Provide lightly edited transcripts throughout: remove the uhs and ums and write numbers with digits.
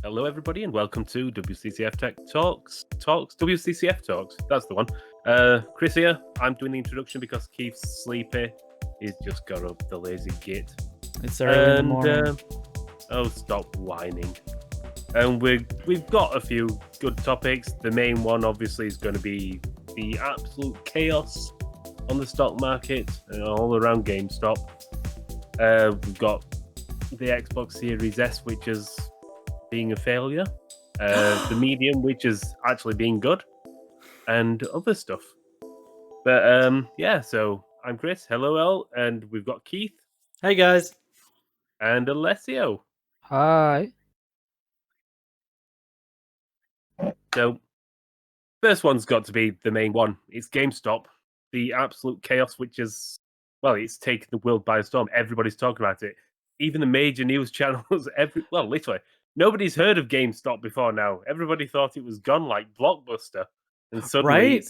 Hello, everybody, and welcome to WCCF Tech Talks. WCCF Talks. That's the one. Chris here. I'm doing the introduction because Keith's sleepy. He's just got up the lazy git. It's early in the morning. Oh, stop whining. And we've got a few good topics. The main one, obviously, is going to be the absolute chaos on the stock market and all around GameStop. We've got the Xbox Series S, which is being a failure, the medium, which is actually being good, and other stuff. But yeah, so I'm Chris. Hello, El, and we've got Keith Hey guys. and Alessio. Hi. So first one's got to be the main one. It's GameStop, the absolute chaos, which is, well, it's taken the world by storm. Everybody's talking about it. Even the major news channels, literally, nobody's heard of GameStop before now. Everybody thought it was gone like Blockbuster. And suddenly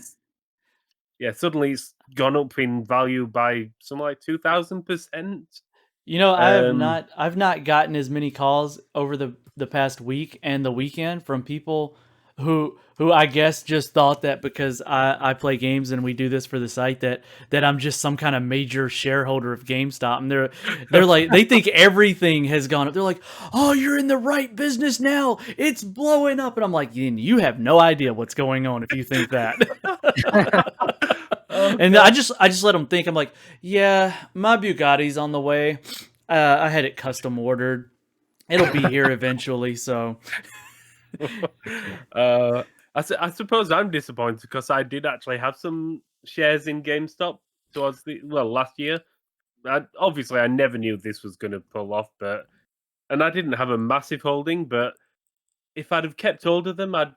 suddenly it's gone up in value by something like 2,000%. You know, I've not gotten as many calls over the past week and the weekend from people who I guess just thought that because I play games and we do this for the site that I'm just some kind of major shareholder of GameStop, and they're like, they think everything has gone up. They're like, oh, you're in the right business now, it's blowing up. And I'm like, you have no idea what's going on if you think that. And I just let them think. I'm like, yeah, my Bugatti's on the way. I had it custom ordered. It'll be here eventually. So I suppose I'm disappointed because I did actually have some shares in GameStop towards last year. Obviously, I never knew this was going to pull off, and I didn't have a massive holding. But if I'd have kept hold of them, I'd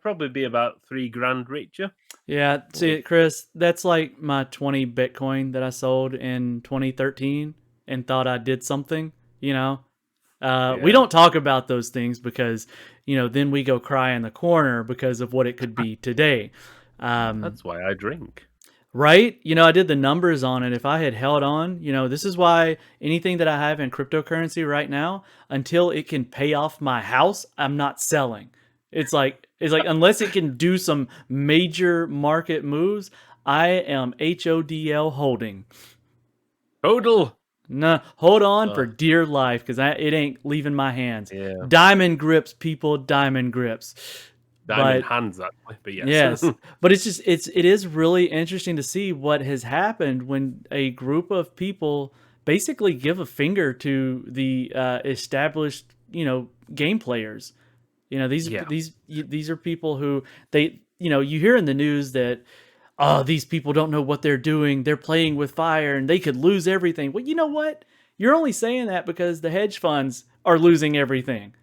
probably be about $3,000 richer. Yeah, see, Chris, that's like my 20 Bitcoin that I sold in 2013 and thought I did something. We don't talk about those things because, then we go cry in the corner because of what it could be today. That's why I drink. Right? I did the numbers on it. If I had held on, this is why anything that I have in cryptocurrency right now, until it can pay off my house, I'm not selling. It's like unless it can do some major market moves, I am HODL holding. Hodl. Nah, hold on for dear life because it ain't leaving my hands. Yeah. Diamond grips, people, diamond grips. Diamond hands, actually, but yes. Yes, but it is really interesting to see what has happened when a group of people basically give a finger to the established, game players. These are people who you hear in the news that, oh, these people don't know what they're doing. They're playing with fire and they could lose everything. Well, you know what? You're only saying that because the hedge funds are losing everything.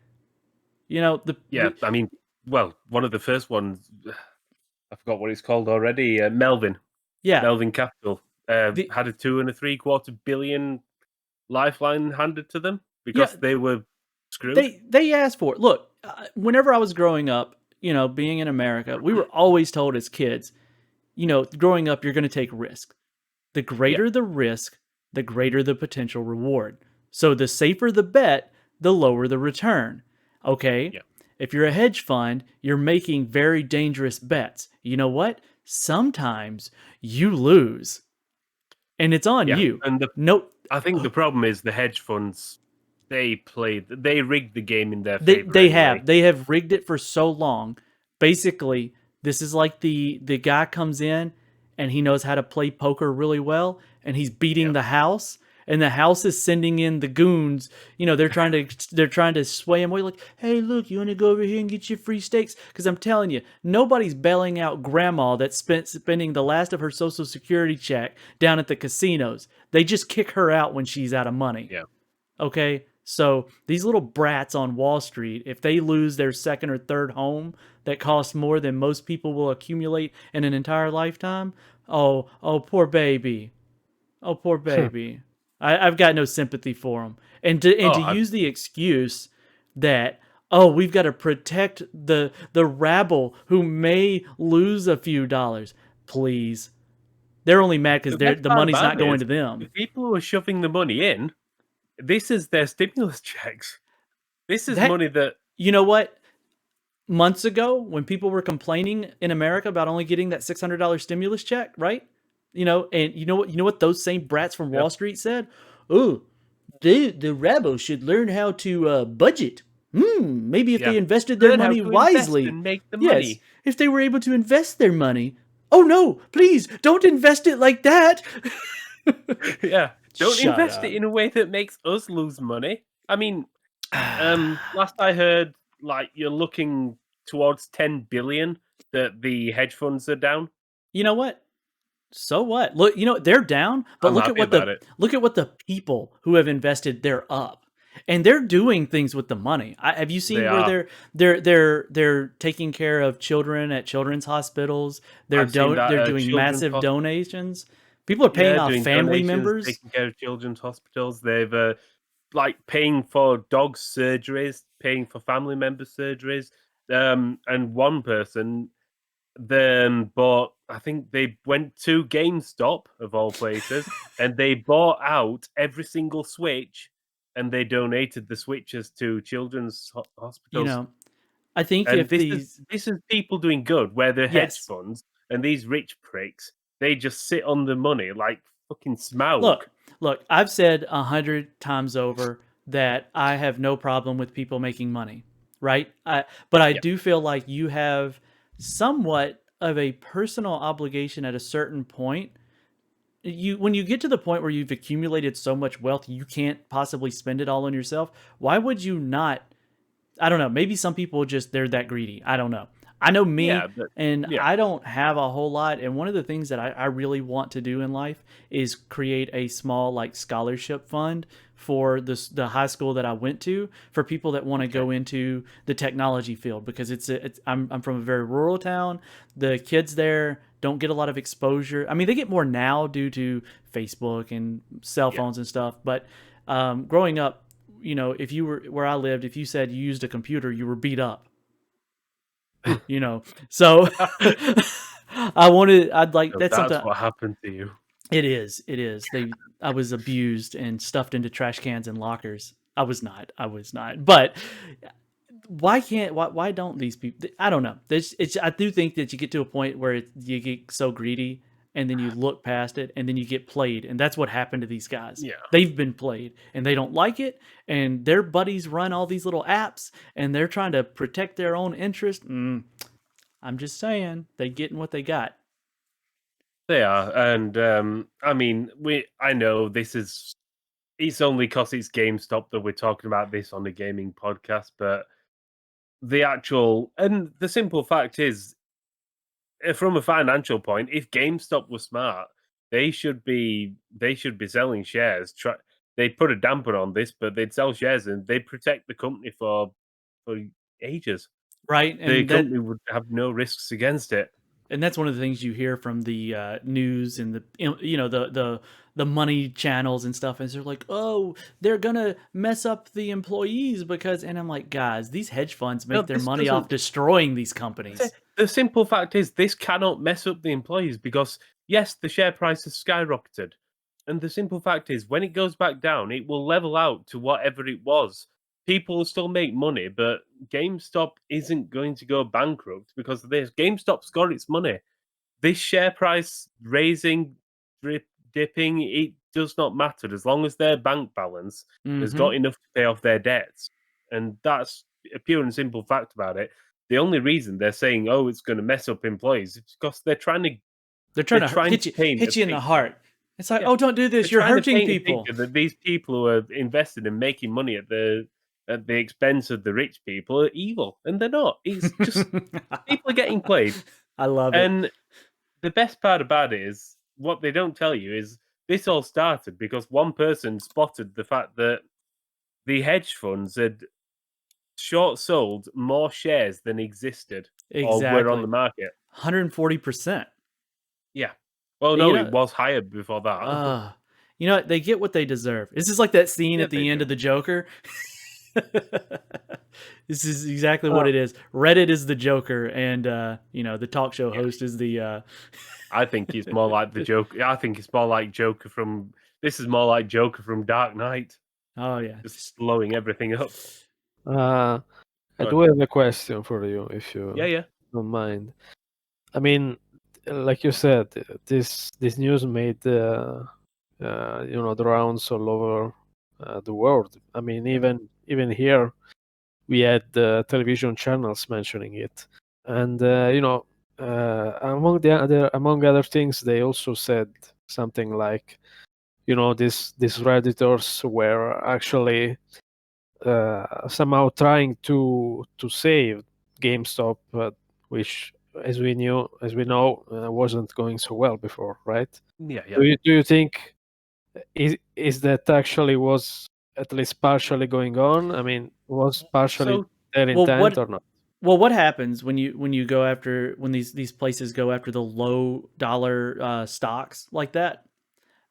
I mean, well, one of the first ones, I forgot what it's called already. Melvin. Yeah. Melvin Capital had a $2.75 billion lifeline handed to them because they were screwed. They asked for it. Look, whenever I was growing up, being in America, we were always told as kids, growing up, you're going to take risk. The greater the risk, the greater the potential reward. So the safer the bet, the lower the return. Okay? Yeah. If you're a hedge fund, you're making very dangerous bets. You know what? Sometimes you lose. And it's on you. And I think the problem is the hedge funds, they rigged the game in their favor. They have rigged it for so long. Basically, this is like the guy comes in and he knows how to play poker really well, and he's beating the house, and the house is sending in the goons. They're trying to sway him away. Like, hey, look, you want to go over here and get your free steaks? Because I'm telling you, nobody's bailing out grandma that's spending the last of her Social Security check down at the casinos. They just kick her out when she's out of money. Yeah. Okay. So these little brats on Wall Street, if they lose their second or third home that costs more than most people will accumulate in an entire lifetime, oh, poor baby. Oh, poor baby. I've got no sympathy for them. And to use the excuse that, oh, we've got to protect the rabble who may lose a few dollars. Please. They're only mad because the money's not going to them. The people who are shoving the money in, this is their stimulus checks. This is That money that you know what? Months ago, when people were complaining in America about only getting that $600 stimulus check, right? And you know what those same brats from yeah, Wall Street said? Oh, the rebels should learn how to budget. Maybe if yeah. they invested their Learn how money to invest wisely. and make the Yes, money. if they were able to invest their money. Oh no, please don't invest it like that. Yeah. Don't Shut invest it up. in a way that makes us lose money. I mean, last I heard, like you're looking towards 10 billion that the hedge funds are down. You know what? So what? Look, they're down, but I'm happy about it. look at what the people who have invested they're up. And they're doing things with the money. Have you They seen where are. they're taking care of children at children's hospitals? I've seen that They're doing children's massive hospital. donations. People are paying Yeah, off doing family donations, members. taking care of children's hospitals. They've like paying for dogs' surgeries, paying for family members' surgeries. And one person then bought, I think they went to GameStop of all places, and they bought out every single Switch, and they donated the Switches to children's You hospitals. know, I think And if this is these this is people doing good, where the hedge yes. funds and these rich pricks, they just sit on the money like fucking Look, Smaug. look, I've said 100 times over that I have no problem with people making money, right? But I Yeah, do feel like you have somewhat of a personal obligation at a certain point. When you get to the point where you've accumulated so much wealth, you can't possibly spend it all on yourself. Why would you not? I don't know. Maybe some people just they're that greedy. I don't know. I know yeah, me, but and yeah, I don't have a whole lot. And one of the things that I really want to do in life is create a small like scholarship fund for the high school that I went to for people that want to okay, go into the technology field because I'm from a very rural town. The kids there don't get a lot of exposure. I mean, they get more now due to Facebook and cell yeah. phones and stuff, but growing up, if you were where I lived, if you said you used a computer, you were beat up, you know. So I'd like So that's that's something what happened to you. it is. I was abused and stuffed into trash cans and lockers. I was not. But why don't these people I don't know. I do think that you get to a point where you get so greedy and then you look past it and then you get played and that's what happened to these guys. Yeah, They've been played and they don't like it and their buddies run all these little apps and they're trying to protect their own interest. I'm just saying they getting what they got. they are, and I mean, I know this is it's only because it's GameStop that we're talking about this on the gaming podcast, but the simple fact is, from a financial point, if GameStop was smart, they should be selling shares. They'd put a damper on this, but they'd sell shares and they'd protect the company for ages. Right? The company would have no risks against it. And that's one of the things you hear from the news and the money channels and stuff is they're like, oh, they're gonna mess up the employees because and I'm like, guys, these hedge funds No, make their this money off doesn't. destroying these The companies. the simple fact is this cannot mess up the employees because, yes, the share price has skyrocketed, and the simple fact is when it goes back down, it will level out to whatever it was. People will still make money, but GameStop isn't going to go bankrupt because of this. GameStop's got its money. This share price raising, dipping, it does not matter as long as their bank balance has Mm-hmm. got enough to pay off their debts. And that's a pure and simple fact about it. The only reason they're saying, "Oh, it's going to mess up employees," is because They're they're trying to trying to paint a hit you in the picture. heart. It's like, Yeah, oh, don't do they're this. You're trying to hurting paint a people. picture that these people who are invested in making money at the expense of the rich people are evil, and they're not. It's just people are getting played, I love it. and the best part about it is what they don't tell you is this all started because one person spotted the fact that the hedge funds had short sold more shares than existed or were on Exactly. the market. 140%. Yeah. Well, You no, it know, was higher before that. uh they get what they deserve. This is like that scene Yeah, at they the end do. of the Joker. This is exactly what Well, it is. Reddit is the Joker, and the talk show yeah, host is the. I think it's more like the Joker. I think it's more like Joker from. This is more like Joker from Dark Knight, Oh yeah, just blowing everything up. I Go do on. have a question for you, if Yeah, you yeah. don't mind. I mean, like you said, this news made the rounds all over the world. I mean, even here we had television channels mentioning it, and among other things, they also said something like, these redditors were actually somehow trying to save GameStop, which, as we know, wasn't going so well before, right? Yeah, yeah. Do you think is that actually was at least partially going on? I mean, was partially So their Well, intent or not? what happens when you go after when these places go after the low dollar stocks like that?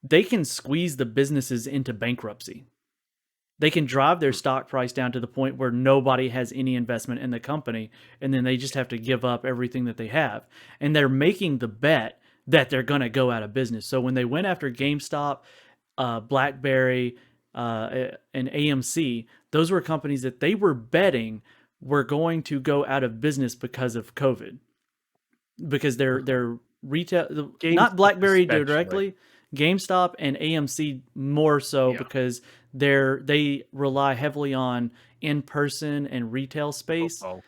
They can squeeze the businesses into bankruptcy. They can drive their mm, stock price down to the point where nobody has any investment in the company, and then they just have to give up everything that they have. And they're making the bet that they're going to go out of business. So when they went after GameStop, BlackBerry, and AMC, those were companies that they were betting were going to go out of business because of COVID, because they're retail, not GameStop BlackBerry especially. directly, GameStop and AMC more so Yeah. because they rely heavily on in person and retail space. Football.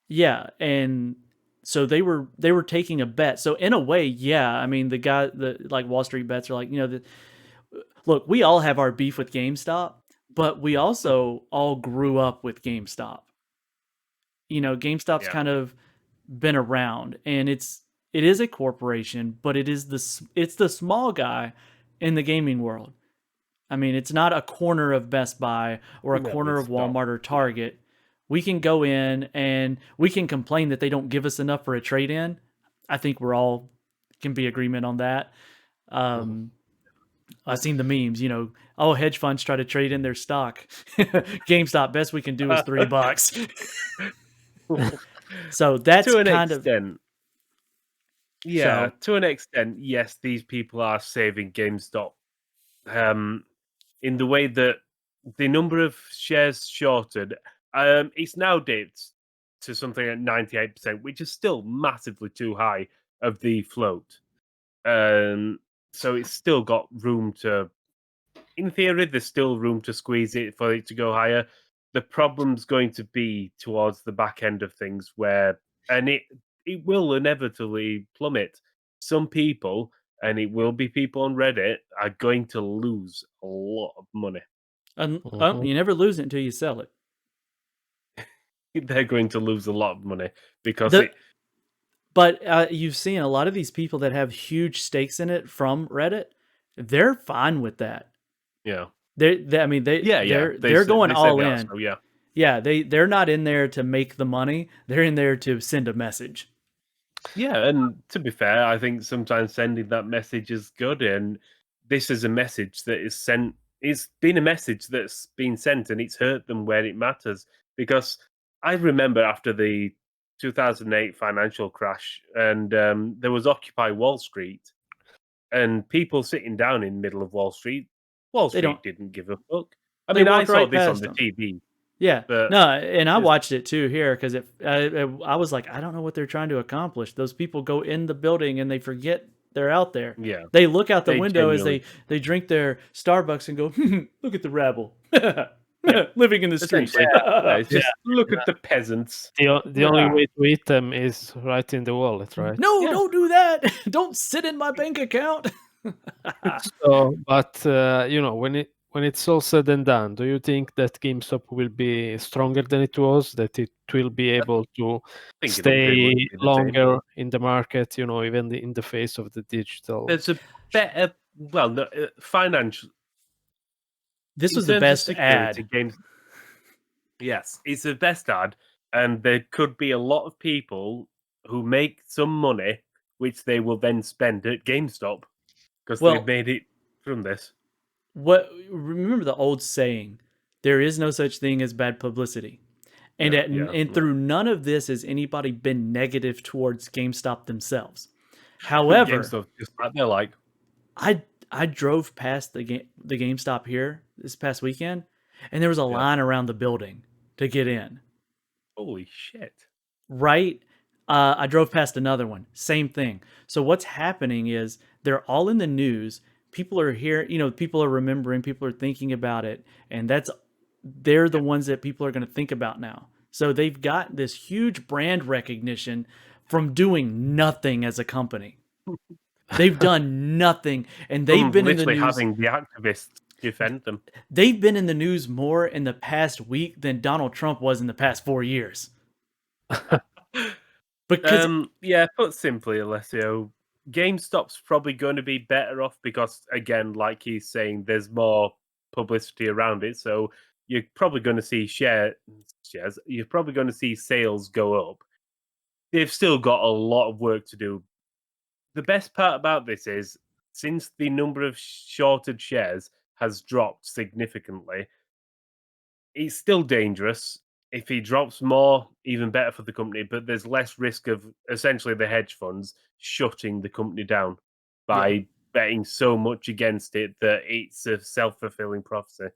Yeah, and so they were taking a bet. So in a way, yeah, I mean the like Wall Street bets are like, look, we all have our beef with GameStop, but we also all grew up with GameStop. GameStop's Yeah. kind of been around, and it is a corporation, but it's the small guy in the gaming world. I mean, it's not a corner of Best Buy or a No, corner of it's not. Walmart or Yeah. Target. We can go in and we can complain that they don't give us enough for a trade in. I think we're all can be agreement on that. Mhm. Um, I've seen the memes, oh, hedge funds try to trade in their stock. GameStop, best we can do is $3. So that's To an kind of extent. Yeah, so to an extent, yes, these people are saving GameStop. Um, in the way that the number of shares shorted, it's now dipped to something at 98%, which is still massively too high of the float. Um, so it's still got room to, in theory, there's still room to squeeze it for it to go higher. The problem's going to be towards the back end of things where, and it will inevitably plummet. Some people, and it will be people on Reddit, are going to lose a lot of money. Mhm. you never lose it until you sell it. They're going to lose a lot of money because The it, But you've seen a lot of these people that have huge stakes in it from Reddit. They're fine with that. you know, I mean, yeah, yeah, they're going they say all they are. in. So yeah, Yeah, they're not in there to make the money. They're in there to send a message. yeah, and to be fair, I think sometimes sending that message is good, and this is a message that is sent. It's been a message that's been sent, and it's hurt them where it matters. Because I remember after the 2008 financial crash, and there was Occupy Wall Street, and people sitting down in the middle of Wall Street. Wall They don't. Street didn't give a fuck. I They mean, I walked saw right this on past the them. TV, Yeah, but no, and I it's watched it too here because I was like, I don't know what they're trying to accomplish. Those people go in the building and they forget they're out there. yeah, They look out the they window as genuinely, they drink their Starbucks and go, look at the rabble yeah, living in the streets. essentially, yeah, it's Yeah. just look at the peasants. The only Rah. way to eat them is right in the wallet, right? No, Yeah, don't do that. Don't sit in my bank account. So, but when it's all said and done, do you think that GameStop will be stronger than it was? That it will be I able to think it'll pretty stay much be the same. longer in the market? Even in the face of the digital. There's a better, well, no, financial This in was the terms of best security ad. games. Yes, it's the best ad, and there could be a lot of people who make some money, which they will then spend at GameStop because they've Well, made it from this. remember the old saying, there is no such thing as bad publicity. And No, yeah, and no. through none of this has anybody been negative towards GameStop themselves. However, GameStop just like they're like, I I drove past the GameStop here this past weekend, and there was a yeah, line around the building. to get in. Holy shit. Right? I drove past another one. Same thing. So what's happening is they're all in the news. People are here, people are remembering, people are thinking about it, and they're the ones that people are going to think about now. So they've got this huge brand recognition from doing nothing as a company. They've done nothing, and they've been in the literally news. having the activists defend them. They've been in the news more in the past week than Donald Trump was in the past 4 years. Because Yeah, put simply, Alessio, GameStop's probably going to be better off because, again, like he's saying, there's more publicity around it. So you're probably going to see shares. You're probably going to see sales go up. They've still got a lot of work to do. The best part about this is, since the number of shorted shares has dropped significantly, it's still dangerous. If he drops more, even better for the company, but there's less risk of essentially the hedge funds shutting the company down by betting so much against it that it's a self-fulfilling prophecy.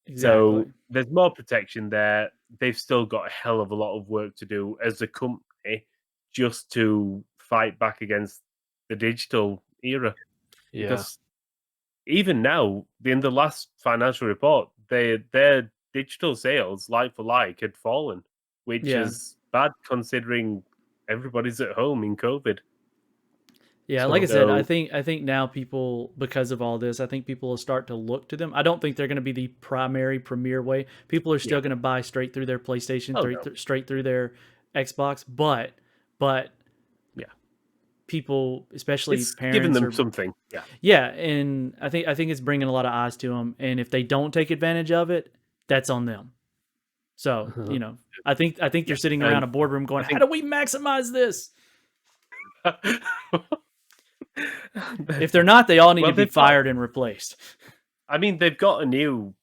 exactly. So there's more protection there. They've still got a hell of a lot of work to do as a company just to fight back against the digital era. Yeah. Because even now, in the last financial report, their digital sales, like for like, had fallen, which Yeah. is bad considering everybody's at home in COVID. Yeah, like I said, So I think now people, because of all this, I think people will start to look to them. I don't think they're going to be the premier way. People are still yeah, going to buy straight through their PlayStation, oh no, straight through their Xbox, but yeah, people, especially it's giving parents, them are something. Yeah, yeah, and I think it's bringing a lot of eyes to them. And if they don't take advantage of it, that's on them. So I think yeah, they're sitting around and a boardroom going, I "How think do we maximize this?" If they're not, they all need to be they've got. fired and replaced. I mean, they've got a new.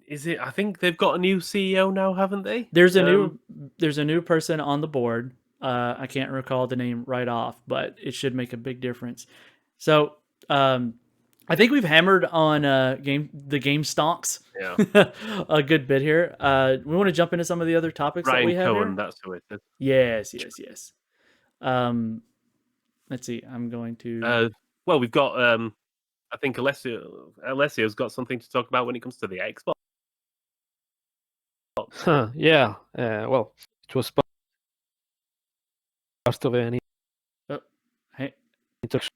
Is it? I think they've got a new CEO now, haven't they? There's a new person on the board. I can't recall the name right off, but it should make a big difference. So I think we've hammered on the game stonks Yeah, a good bit here. We want to jump into some of the other topics that we Ryan have Cohen. here. That's who it is. Yes. Let's see. I'm going to. Well, we've got. I think Alessio's got something to talk about when it comes to the Xbox. Yeah. Well, it was part of an Oh, hey, introduction.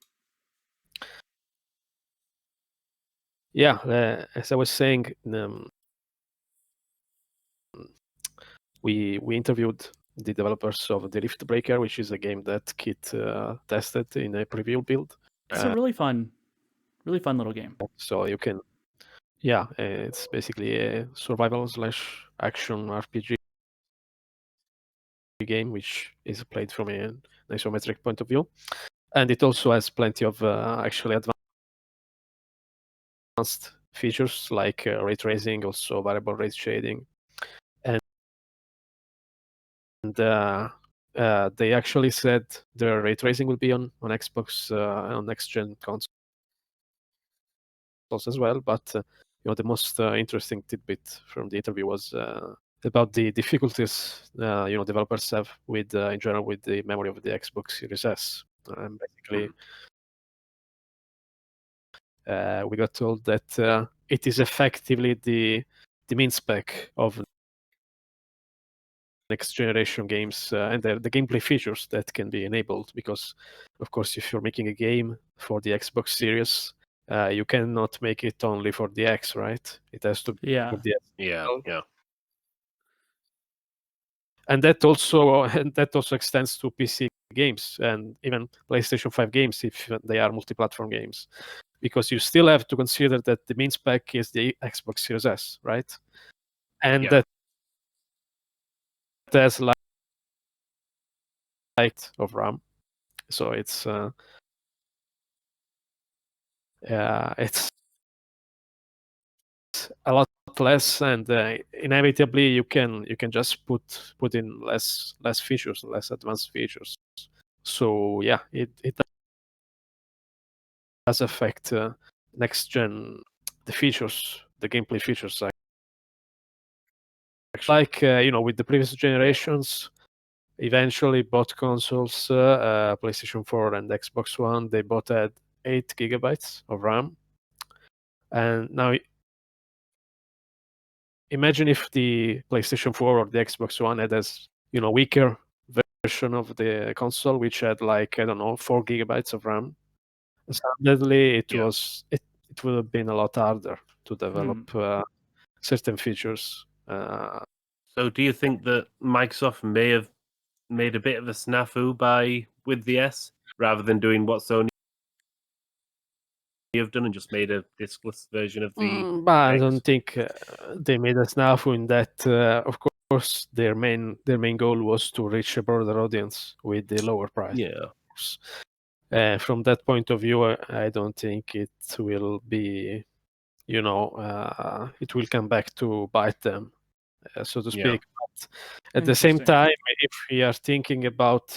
Yeah, as I was saying, we interviewed the developers of the Rift Breaker, which is a game that Kit tested in a preview build. it's a really fun little game. So you can, yeah, it's basically a survival / action RPG game, which is played from an isometric point of view, and it also has plenty of actually advanced features like ray tracing, also variable rate shading, and they actually said the ray tracing will be on Xbox on next gen consoles as well. But the most interesting tidbit from the interview was about the difficulties developers have with in general with the memory of the Xbox Series S. And basically, we got told that it is effectively the min spec of next generation games and the gameplay features that can be enabled. Because, of course, if you're making a game for the Xbox Series, you cannot make it only for the X, right? It has to be for the S. Yeah. And that also extends to PC games and even PlayStation 5 games if they are multi-platform games, because you still have to consider that the main spec is the Xbox Series S, right? And that has like of RAM, so it's a lot less, and inevitably you can just put in less features, less advanced features. So yeah, it does affect next gen, the features, the gameplay features actually, like with the previous generations, eventually both consoles, PlayStation 4 and Xbox One, they both had 8 gigabytes of RAM. And now imagine if the PlayStation 4 or the Xbox One had as weaker version of the console, which had like, I don't know, 4 gigabytes of RAM. Suddenly it would have been a lot harder to develop certain features. So do you think that Microsoft may have made a bit of a snafu with the S rather than doing what Sony have done and just made a diskless version of the But I X? don't think they made a snafu in that. Of course, their main goal was to reach a broader audience with the lower price. Yeah. From that point of view, I don't think it will be, it will come back to bite them, so to speak. But at the same time, if we are thinking about,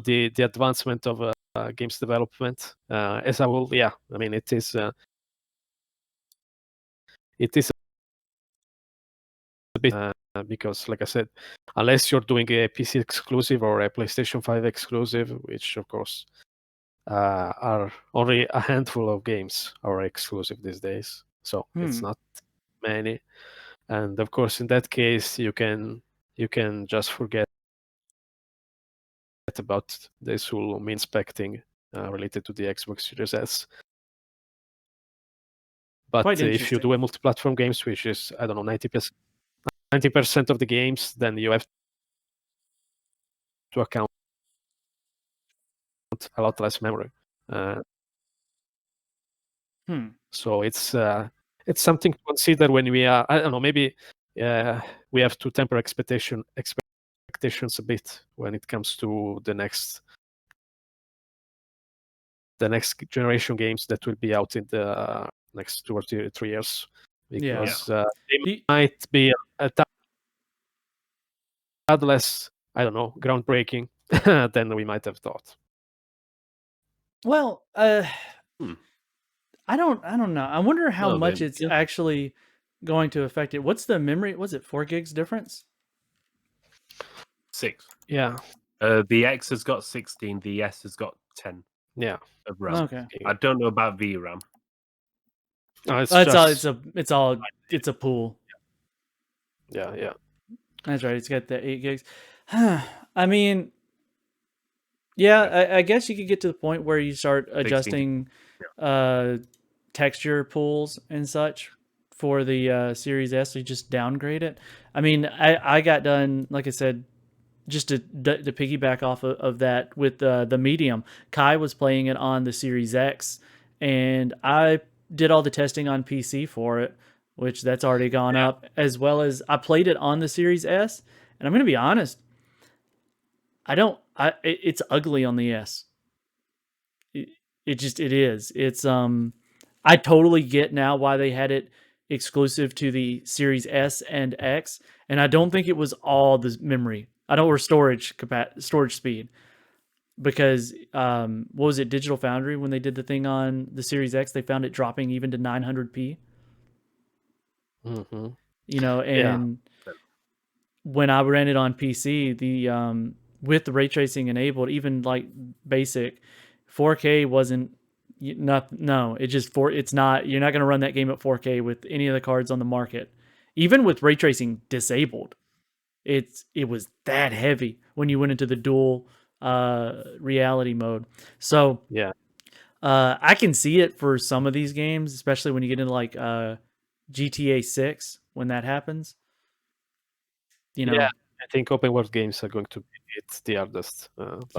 the advancement of games development as a whole, yeah, I mean, it is a bit because, like I said, unless you're doing a PC exclusive or a PlayStation 5 exclusive, which of course are only a handful of games are exclusive these days, so it's not many. And of course, in that case, you can just forget about this whole min specting related to the Xbox Series S. But if you do a multi-platform games, which is, I don't know, 90% of the games, then you have to account a lot less memory. So it's something to consider when we are, I don't know, maybe we have to temper expectations a bit when it comes to the next generation games that will be out in the next 2 or 3 years, because they might be a tad less, I don't know, groundbreaking than we might have thought. Well, I don't know. I wonder how much it's actually going to affect it. What's the memory? Was it 4 gigs difference? 6. Yeah. The X has got 16. The S has got 10. Yeah. Of RAM. Okay. I don't know about VRAM. No, it's a pool. Yeah. That's right. It's got the 8 gigs. I mean, yeah, I guess you could get to the point where you start adjusting texture pools and such for the Series S. You just downgrade it. I mean, I got done, like I said, just to piggyback off of that with the medium. Kai was playing it on the Series X, and I did all the testing on PC for it, which that's already gone up, as well as I played it on the Series S. And I'm going to be honest, it's ugly on the S. It is. It's I totally get now why they had it exclusive to the Series S and X, and I don't think it was all the memory. Or storage speed, because what was it, Digital Foundry, when they did the thing on the Series X, they found it dropping even to 900p. And when I ran it on PC, the with the ray tracing enabled, even like basic 4K wasn't it's not, you're not going to run that game at 4K with any of the cards on the market, even with ray tracing disabled. It was that heavy when you went into the dual reality mode. So I can see it for some of these games, especially when you get into like GTA 6 when that happens. I think open world games are going to be the hardest. That's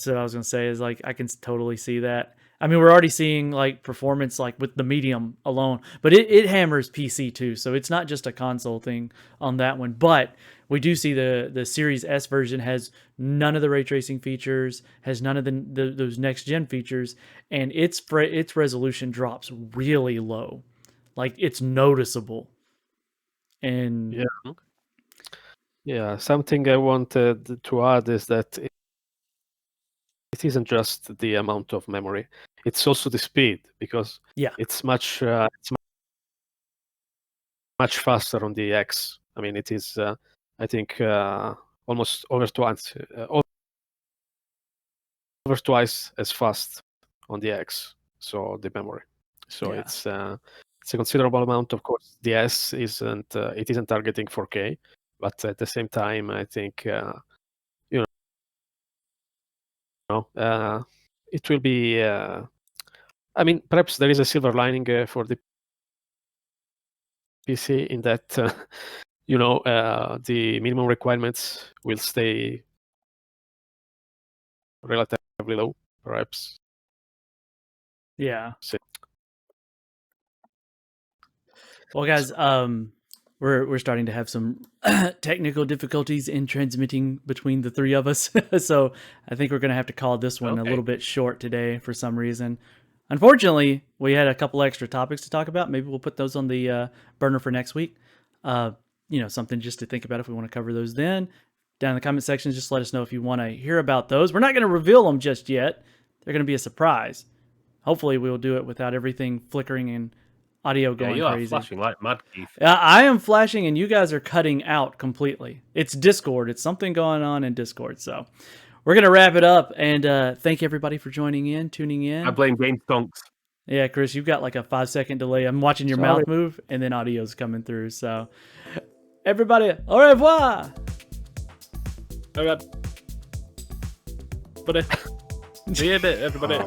what I was gonna say. Is like I can totally see that. I mean, we're already seeing like performance like with the medium alone, but it hammers PC too. So it's not just a console thing on that one. But we do see the Series S version has none of the ray tracing features, has none of those next gen features, and its resolution drops really low, like it's noticeable. And something I wanted to add is that it isn't just the amount of memory; it's also the speed, because it's much much faster on the X. I mean, it is, I think, almost over twice as fast on the X. So the memory. So Yeah. it's a considerable amount. Of course, the S isn't targeting 4K, but at the same time, I think it will be. I mean, perhaps there is a silver lining for the PC in that the minimum requirements will stay relatively low, perhaps. Yeah. So, Well, guys, we're starting to have some technical difficulties in transmitting between the three of us, so I think we're gonna have to call this one a Okay. little bit short today for some reason. Unfortunately, we had a couple extra topics to talk about. Maybe we'll put those on the burner for next week. Something just to think about if we want to cover those then. Down in the comment section, just let us know if you want to hear about those. We're not going to reveal them just yet. They're going to be a surprise. Hopefully, we will do it without everything flickering and audio going you are crazy. flashing like mad, Keith. I am flashing, and you guys are cutting out completely. It's Discord. It's something going on in Discord. So we're gonna wrap it up, and thank everybody for joining in, tuning in. I blame Game Stonks. Yeah, Chris, you've got like a 5-second delay. I'm watching your mouth move, and then audio's coming through. So everybody, au revoir. All right. But see you in a bit, everybody.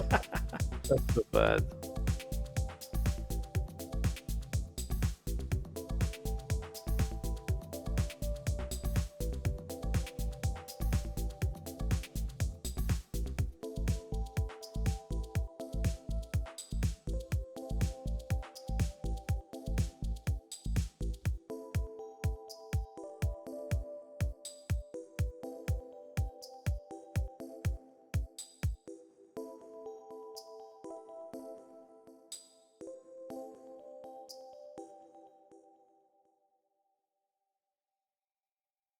that's so bad.